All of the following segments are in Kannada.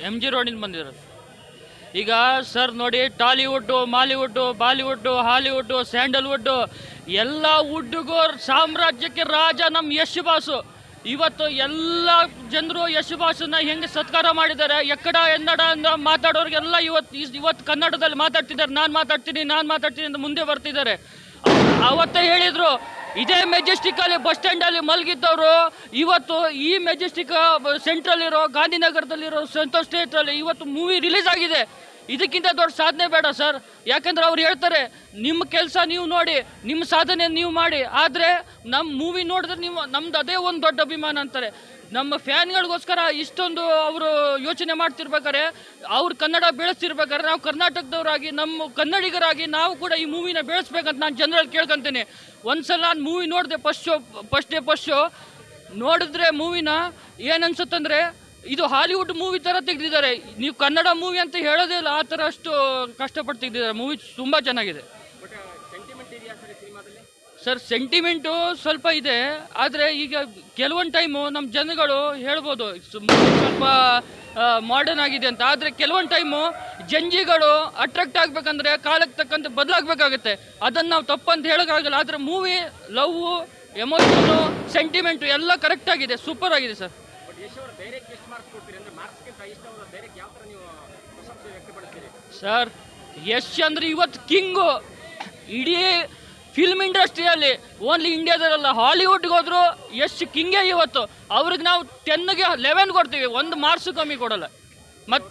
ಎಮ್ ಜಿ ರೋಡಿಂದ ಬಂದಿರೋದು. ಈಗ ಸರ್ ನೋಡಿ, ಟಾಲಿವುಡ್ಡು, ಮಾಲಿವುಡ್ಡು, ಬಾಲಿವುಡ್ಡು, ಹಾಲಿವುಡ್ಡು, ಸ್ಯಾಂಡಲ್ವುಡ್ಡು ಎಲ್ಲ ವುಡ್ಡುಗೂ ಸಾಮ್ರಾಜ್ಯಕ್ಕೆ ರಾಜ ನಮ್ಮ ಯಶ್ ಬಾಸು. ಇವತ್ತು ಎಲ್ಲ ಜನರು ಯಶ್ ಬಾಸನ್ನ ಹೆಂಗೆ ಸತ್ಕಾರ ಮಾಡಿದ್ದಾರೆ. ಎಕ್ಕಡ ಎನ್ನಡ ಅಂತ ಮಾತಾಡೋರಿಗೆಲ್ಲ ಇವತ್ತು ಕನ್ನಡದಲ್ಲಿ ಮಾತಾಡ್ತಿದ್ದಾರೆ. ನಾನು ಮಾತಾಡ್ತೀನಿ ಅಂತ ಮುಂದೆ ಬರ್ತಿದ್ದಾರೆ. ಅವತ್ತೇ ಹೇಳಿದ್ರು, ಇದೇ ಮೆಜೆಸ್ಟಿಕಲ್ಲಿ ಬಸ್ ಸ್ಟ್ಯಾಂಡಲ್ಲಿ ಮಲಗಿದ್ದವರು ಇವತ್ತು ಈ ಮೆಜೆಸ್ಟಿಕ್ ಸೆಂಟ್ರಲ್ಲಿರೋ ಗಾಂಧಿನಗರದಲ್ಲಿರೋ ಸಂತೋಷ್ ಥಿಯೇಟ್ರಲ್ಲಿ ಇವತ್ತು ಮೂವಿ ರಿಲೀಸ್ ಆಗಿದೆ. ಇದಕ್ಕಿಂತ ದೊಡ್ಡ ಸಾಧನೆ ಬೇಡ ಸರ್. ಯಾಕಂದ್ರೆ ಅವ್ರು ಹೇಳ್ತಾರೆ, ನಿಮ್ಮ ಕೆಲಸ ನೀವು ನೋಡಿ, ನಿಮ್ಮ ಸಾಧನೆ ನೀವು ಮಾಡಿ, ಆದರೆ ನಮ್ಮ ಮೂವಿ ನೋಡಿದ್ರೆ ನಮ್ದು ಅದೇ ಒಂದು ದೊಡ್ಡ ಅಭಿಮಾನ ಅಂತಾರೆ. ನಮ್ಮ ಫ್ಯಾನ್ಗಳಿಗೋಸ್ಕರ ಇಷ್ಟೊಂದು ಅವರು ಯೋಚನೆ ಮಾಡ್ತಿರ್ಬೇಕಾರೆ, ಅವ್ರು ಕನ್ನಡ ಬೆಳೆಸ್ತಿರ್ಬೇಕಾದ್ರೆ ನಾವು ಕರ್ನಾಟಕದವರಾಗಿ, ನಮ್ಮ ಕನ್ನಡಿಗರಾಗಿ ನಾವು ಕೂಡ ಈ ಮೂವಿನ ಬೆಳೆಸ್ಬೇಕಂತ ನಾನು ಜನರಲ್ಲಿ ಕೇಳ್ಕೊತೀನಿ. ಒಂದ್ಸಲ ನಾನು ಮೂವಿ ನೋಡಿದೆ, ಫಸ್ಟ್ ಡೇ ನೋಡಿದ್ರೆ ಮೂವಿನ ಏನನ್ಸುತ್ತಂದರೆ, ಇದು ಹಾಲಿವುಡ್ ಮೂವಿ ಥರ ತೆಗೆದಿದ್ದಾರೆ. ನೀವು ಕನ್ನಡ ಮೂವಿ ಅಂತ ಹೇಳೋದೇ ಇಲ್ಲ, ಆ ಥರ ಅಷ್ಟು ಕಷ್ಟಪಟ್ಟು ತೆಗೆದಿದ್ದಾರೆ. ಮೂವಿ ತುಂಬ ಚೆನ್ನಾಗಿದೆ ಸರ್. ಸೆಂಟಿಮೆಂಟು ಸ್ವಲ್ಪ ಇದೆ, ಆದರೆ ಈಗ ಕೆಲವೊಂದು ಟೈಮು ನಮ್ಮ ಜನಗಳು ಹೇಳ್ಬೋದು ಸ್ವಲ್ಪ ಮಾಡರ್ನ್ ಆಗಿದೆ ಅಂತ. ಆದರೆ ಕೆಲವೊಂದು ಟೈಮು ಜಂಜಿಗಳು ಅಟ್ರಾಕ್ಟ್ ಆಗಬೇಕಂದ್ರೆ ಕಾಲಕ್ಕೆ ತಕ್ಕಂತೆ ಬದಲಾಗಬೇಕಾಗುತ್ತೆ. ಅದನ್ನು ನಾವು ತಪ್ಪಂತ ಹೇಳೋಕ್ಕಾಗಲ್ಲ. ಆದರೆ ಮೂವಿ ಲವ್, ಎಮೋಷನು, ಸೆಂಟಿಮೆಂಟು ಎಲ್ಲ ಕರೆಕ್ಟಾಗಿದೆ, ಸೂಪರ್ ಆಗಿದೆ ಸರ್. ಸರ್ ಯಶ್ ಅಂದ್ರೆ ಇವತ್ತು ಕಿಂಗು. ಇಡೀ ಫಿಲ್ಮ್ ಇಂಡಸ್ಟ್ರಿಯಲ್ಲಿ ಓನ್ಲಿ ಇಂಡಿಯಾದಲ್ಲ, ಹಾಲಿವುಡ್ಗೆ ಹೋದ್ರು ಯಶ್ ಕಿಂಗೇ ಇವತ್ತು. ಅವ್ರಿಗೆ ನಾವು 10ಗೆ 11 ಕೊಡ್ತೀವಿ, 1 ಮಾರ್ಕ್ಸು ಕಮ್ಮಿ ಕೊಡಲ್ಲ. ಮತ್ತು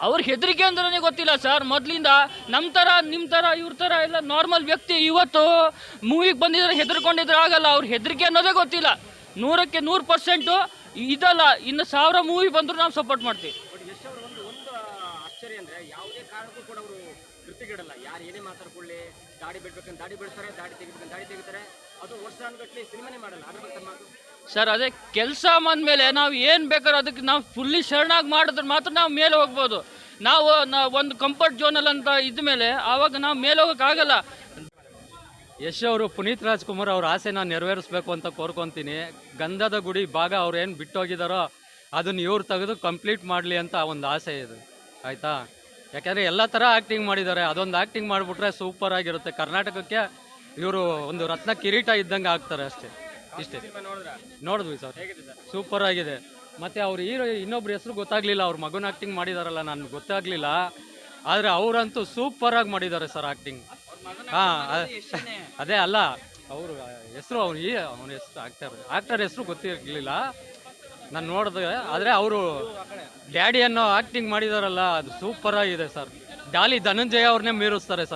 ಅವ್ರ ಹೆದರಿಕೆ ಅಂದ್ರೆ ಗೊತ್ತಿಲ್ಲ ಸರ್. ಮೊದಲಿಂದ ನಮ್ಮ ಥರ ನಿಮ್ಮ ಥರ ಇವ್ರ ಥರ ಎಲ್ಲ ನಾರ್ಮಲ್ ವ್ಯಕ್ತಿ ಇವತ್ತು ಮೂವಿಗೆ ಬಂದಿದ್ರೆ ಹೆದರ್ಕೊಂಡಿದ್ರೆ ಆಗಲ್ಲ. ಅವ್ರ ಹೆದರಿಕೆ ಅನ್ನೋದೇ ಗೊತ್ತಿಲ್ಲ. 100ಕ್ಕೆ 100% ಇದಲ್ಲ, ಇನ್ನು 1000 ಮೂವಿ ಬಂದರೂ ನಾವು ಸಪೋರ್ಟ್ ಮಾಡ್ತೀವಿ. ಆಶ್ಚರ್ಯ ಅಂದ್ರೆ ಯಾವುದೇ ಕಾರಣಕ್ಕೂ ಕೂಡ ಅವರು ಕೃತಿಗಿಡಲ್ಲ. ಯಾರು ಏನೇ ಮಾತಾಡ್ಕೊಳ್ಳಿ, ದಾಡಿ ಬಿಡ್ಬೇಕಂತ ದಾಡಿ ಬಿಡ್ತಾರೆ, ದಾಡಿ ತೆಗಿಬೇಕಂತ ದಾಡಿ ತೆಗಿತಾರೆ. ಅದು ವರ್ಷಾನುಗಟ್ಟಲೆ ಸಿನಿಮಾನೇ ಮಾಡಲ್ಲ. ಅದ್ರ ಬಗ್ಗೆ ಮಾತು ಸರ್, ಅದೇ ಕೆಲಸ ಬಂದಮೇಲೆ ನಾವು ಏನು ಬೇಕಾದ್ರೂ ಅದಕ್ಕೆ ನಾವು ಫುಲ್ಲಿ ಶರಣಾಗಿ ಮಾಡಿದ್ರೆ ಮಾತ್ರ ನಾವು ಮೇಲೆ ಹೋಗ್ಬೋದು. ನಾವು ಒಂದು ಕಂಫರ್ಟ್ ಝೋನಲ್ಲಿ ಅಂತ ಇದ್ಮೇಲೆ ಆವಾಗ ನಾವು ಮೇಲೆ ಹೋಗೋಕ್ಕಾಗಲ್ಲ. ಯಶ್ ಅವರು ಪುನೀತ್ ರಾಜ್ಕುಮಾರ್ ಅವ್ರ ಆಸೆನ ನೆರವೇರಿಸ್ಬೇಕು ಅಂತ ಕೋರ್ಕೊತೀನಿ. ಗಂಧದ ಗುಡಿ ಭಾಗ ಅವ್ರು ಏನು ಬಿಟ್ಟೋಗಿದ್ದಾರೋ ಅದನ್ನು ಇವ್ರು ತೆಗೆದು ಕಂಪ್ಲೀಟ್ ಮಾಡಲಿ ಅಂತ ಒಂದು ಆಸೆ ಇದೆ, ಆಯಿತಾ? ಯಾಕೆಂದರೆ ಎಲ್ಲ ಥರ ಆ್ಯಕ್ಟಿಂಗ್ ಮಾಡಿದ್ದಾರೆ. ಅದೊಂದು ಆ್ಯಕ್ಟಿಂಗ್ ಮಾಡಿಬಿಟ್ರೆ ಸೂಪರ್ ಆಗಿರುತ್ತೆ. ಕರ್ನಾಟಕಕ್ಕೆ ಇವರು ಒಂದು ರತ್ನ ಕಿರೀಟ ಇದ್ದಂಗೆ ಆಗ್ತಾರೆ ಅಷ್ಟೇ. ಇಷ್ಟೇ ನೋಡಿದ್ವಿ ಸರ್, ಸೂಪರ್ ಆಗಿದೆ. ಮತ್ತು ಅವ್ರು ಇನ್ನೊಬ್ರು ಹೆಸರು ಗೊತ್ತಾಗಲಿಲ್ಲ, ಅವ್ರ ಮಗನ ಆ್ಯಕ್ಟಿಂಗ್ ಮಾಡಿದಾರಲ್ಲ, ನನಗೆ ಗೊತ್ತಾಗಲಿಲ್ಲ. ಆದರೆ ಅವರಂತೂ ಸೂಪರಾಗಿ ಮಾಡಿದ್ದಾರೆ ಸರ್ ಆ್ಯಕ್ಟಿಂಗ್. ಹಾಂ, ಅದೇ ಅಲ್ಲ, ಅವರು ಹೆಸರು ಅವನ ಹೆಸರು ಆ್ಯಕ್ಟರ್ ಹೆಸರು ಗೊತ್ತಿರಲಿಲ್ಲ, ನಾನು ನೋಡಿದೆ. ಆದರೆ ಅವರು ಡ್ಯಾಡಿ ಅನ್ನೋ ಆ್ಯಕ್ಟಿಂಗ್ ಮಾಡಿದಾರಲ್ಲ, ಅದು ಸೂಪರಾಗಿದೆ ಸರ್. ಡಾಲಿ ಧನಂಜಯ ಅವ್ರನ್ನೇ ಮೀರಿಸ್ತಾರೆ ಸರ್.